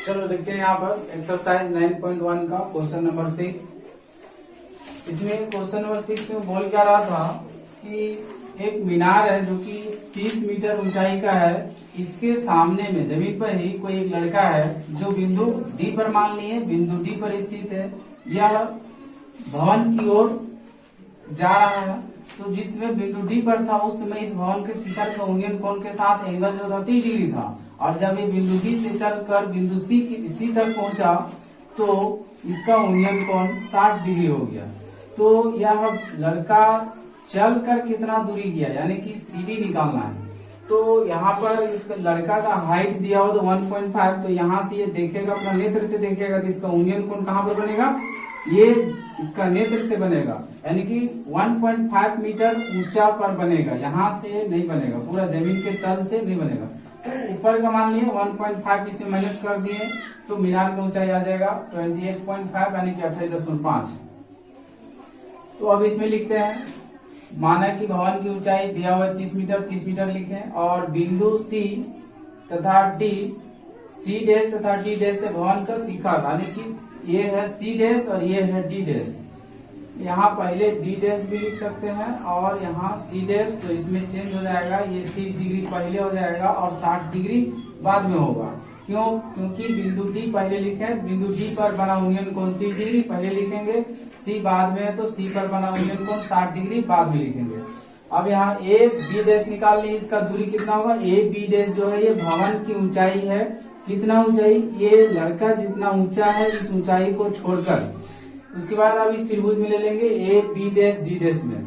चलो देखते हैं यहाँ पर एक्सरसाइज 9.1 का क्वेश्चन नंबर 6। इसमें क्वेश्चन नंबर 6 में बोल क्या रहा था कि एक मीनार है जो कि 30 मीटर ऊंचाई का है। इसके सामने में जमीन पर ही कोई एक लड़का है जो बिंदु डी पर मान लिए बिंदु डी पर स्थित है। यह भवन की ओर जा रहा है। तो जिसमें बिंदु डी पर था उस समय इस भवन के शिखर का उन्नयन कोण के साथ एंगल जो था 30 डिग्री था। और जब ये बिंदु डी से चलकर बिंदु सी तक पहुंचा तो इसका उन्नयन कोण 60 डिग्री हो गया। तो यह लड़का चलकर कितना दूरी गया यानी कि सीडी निकालना है। तो यहाँ पर इस लड़का का हाइट दिया हो तो 1.5। तो यहाँ से ये देखेगा, अपना नेत्र से देखेगा तो इसका उन्नयन कोण कहाँ पर बनेगा, ये इसका नेत्र से बनेगा यानी कि 1.5 मीटर ऊंचा पर बनेगा। यहाँ से नहीं बनेगा, पूरा जमीन के तल से नहीं बनेगा। तो ऊपर का मान लिए 1.5 इसमें माइनस कर दिए तो मीनार की ऊंचाई आ जाएगा 28.5 यानी कि 28.5। तो अब इसमें लिखते हैं, माना कि भवन की ऊंचाई दिया हुआ 30 मीटर लिखें और बिंदु सी तथा डी, सी डैश तथा डी डैश से भवन का शिखर यानी कि ये है सी डैश और ये है डी डैश। यहाँ पहले डी डैश भी लिख सकते हैं और यहाँ सी डैश, तो इसमें चेंज हो जाएगा, ये 30 डिग्री पहले हो जाएगा और 60 डिग्री बाद में होगा। क्यों? क्योंकि बिंदु डी पहले लिखे, बिंदु डी पर बना उन्नयन कोण 30 डिग्री पहले लिखेंगे, सी बाद में है तो सी पर बना उन्नयन कोण 60 डिग्री बाद में लिखेंगे। अब यहाँ ए बी डैश निकाल ली, इसका दूरी कितना होगा, ए बी डैश जो है ये भवन की ऊंचाई है। कितना ऊंचाई, ये लड़का जितना ऊंचा है इस ऊंचाई को छोड़कर। उसके बाद अब इस त्रिभुज में ले लेंगे A B dash D dash में,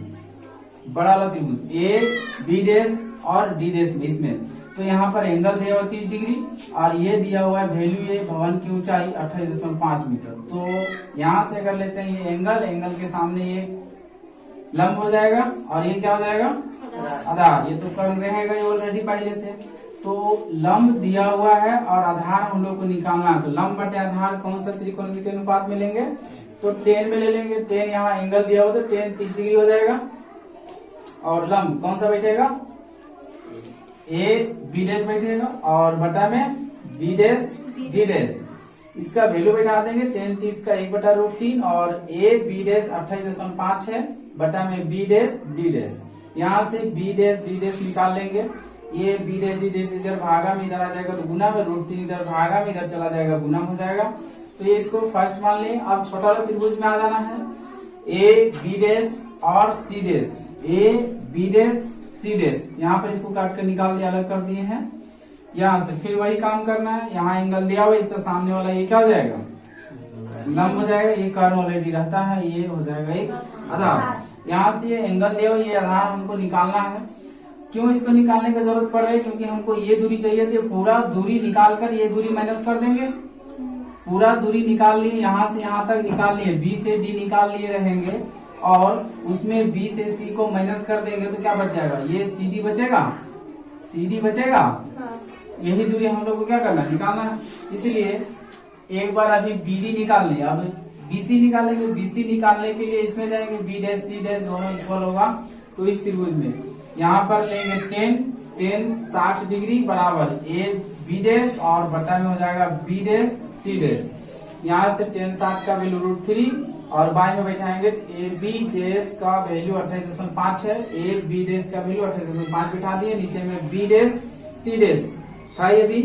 बड़ा वाला त्रिभुज ए बी डैश और डी डैश में। इसमें तो यहाँ पर एंगल दिया हुआ 30 डिग्री और ये दिया हुआ है वैल्यू, ये भवन की ऊंचाई 28.5 मीटर। तो यहाँ से कर लेते हैं ये एंगल के सामने ये लंब हो जाएगा और ये क्या हो जाएगा, आधार। ये तो कर रहेगा ये ऑलरेडी पहले से। तो लंब दिया हुआ है और आधार हम लोग को निकालना है। तो लंब बटे आधार कौन सा त्रिकोणमिति अनुपात में लेंगे, तो 10 में ले लेंगे। 10 यहाँ एंगल दिया हुआ तो 10 30 डिग्री हो जाएगा और लंब कौन सा बैठेगा, ए बी डैश बैठेगा और बटा में बी डैश डी डैश। इसका वैल्यू बैठा देंगे 10 30 का 1/√3 और ए बी डैश 28.5 है बटा में बी डैश डी डैश। यहाँ से बी डैश डी डैश निकाल लेंगे। ये बी डैश डी डैश इधर भागा में इधर आ जाएगा तो गुना में, √3 इधर भागा में इधर चला जाएगा गुना हो जाएगा। तो ये इसको फर्स्ट मान लें। अब छोटा वाला त्रिभुज में आ जाना है, ए बी डैश और C dash, A B dash C dash. यहाँ पर इसको काट कर निकाल दिया, अलग कर दिए हैं। यहाँ से फिर वही काम करना है, यहाँ एंगल दिया हुआ इसका सामने वाला ये क्या हो जाएगा, लंब हो जाएगा। ये कर्व ऑलरेडी रहता है, ये हो जाएगा एक आधार। यहाँ से ये एंगल दिया हुआ ये आधार हमको निकालना है। क्यों इसको निकालने की जरूरत पड़ रही है, क्योंकि हमको ये दूरी चाहिए थी। पूरा दूरी निकाल कर ये दूरी माइनस कर देंगे। पूरा दूरी निकाल लिए, यहाँ से यहाँ तक निकाल लिए, बी से डी निकाल लिए रहेंगे और उसमें बी से सी को माइनस कर देंगे तो क्या बच जाएगा, ये सी डी बचेगा, सी डी बचेगा। यही दूरी हम लोग को क्या करना है, निकालना है। इसीलिए एक बार अभी बी डी निकाल लिया, अब बीसी निकालेंगे। बीसी निकालने के लिए इसमें जाएंगे, बी डैश सी डैश दोनों इक्वल होगा। तो इस त्रिभुज में यहाँ पर लेंगे 10 60 डिग्री बराबर ए बी डैश और बटा में हो जाएगा बी डैश सी डैश। यहाँ से 10 60 का वैल्यू √3 और बाएं में बैठाएंगे ए बी डैश का वैल्यू 28.5 है, ए बी डैश का वैल्यू 28.5 बैठा दिए। नीचे में बी डैश सी डैश था, ये भी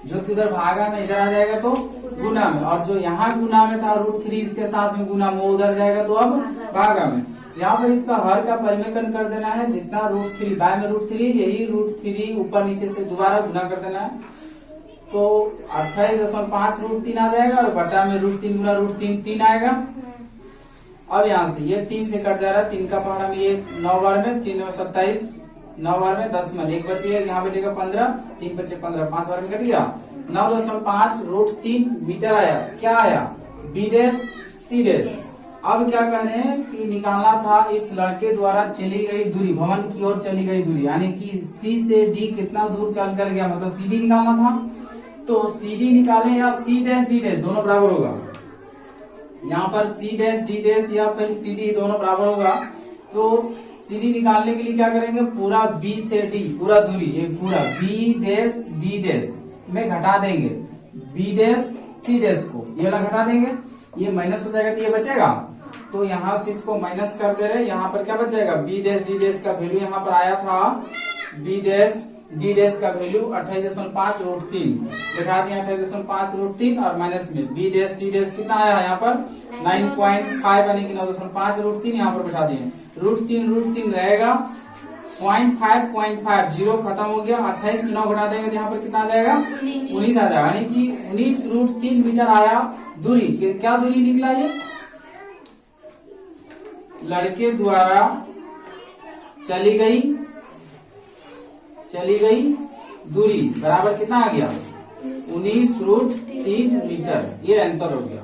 जो कि उधर भागा में इधर आ जाएगा तो गुना में, और जो यहाँ गुना में था √3 इसके साथ में गुना में उधर जाएगा तो अब भागा में। यहाँ पर इसका हर का परिमेकन कर देना है, जितना √3 बाय में √3 यही √3 ऊपर नीचे से दोबारा गुना कर देना है। तो 28.5 √3 आ जाएगा और बटा में √3 गुना √3 3 आएगा। अब यहाँ से ये 3 से कट जा रहा है, 3 का पहाड़ा में ये 9 बार में 3 और 27, 9 बार में 10 में 1 बचिए, यहाँ बैठेगा 15, 3 बचे 15, 5 बार में कट गया। 9.5 √3 मीटर आया। क्या आया, बी डैश सी डैश। अब क्या कह रहे हैं कि निकालना था इस लड़के द्वारा चली गई दूरी, भवन की ओर चली गई दूरी, यानी कि सी से डी कितना दूर चल कर गया, मतलब सी डी निकालना था। तो सी डी निकाले या सी डैश डी डैश दोनों बराबर होगा। यहाँ पर सी डैश डी डैश या फिर सी डी दोनों बराबर होगा। तो सी डी निकालने के लिए क्या करेंगे, पूरा बी से डी पूरा दूरी, ये पूरा बी डैश डी डैश में घटा देंगे। बी डैश सी डैश को ये वाला घटा देंगे, ये माइनस हो जाएगा तो ये बचेगा, तो यहाँ से इसको माइनस कर दे रहे, यहाँ पर क्या बच जाएगा, बी डैश डी डैश का वैल्यू यहाँ पर आया था, बी डैश डी डैश का वैल्यू 28.5√3 दिखा दिया, 28.5√3 और माइनस में बी डैश सी डैश कितना आया है यहाँ पर 9.5 यानी कि 9.5√3 यहाँ पर बैठा दिए, √3 रहेगा, 0.5 जीरो खत्म हो गया, 28 में 9 घटा देंगे तो यहाँ पर कितना आ जाएगा 19 आ जाएगा, यानी कि 19√3 मीटर आया दूरी। क्या दूरी निकला ये, लड़के द्वारा चली गई दूरी बराबर कितना आ गया 19√3 मीटर, ये आंसर हो गया।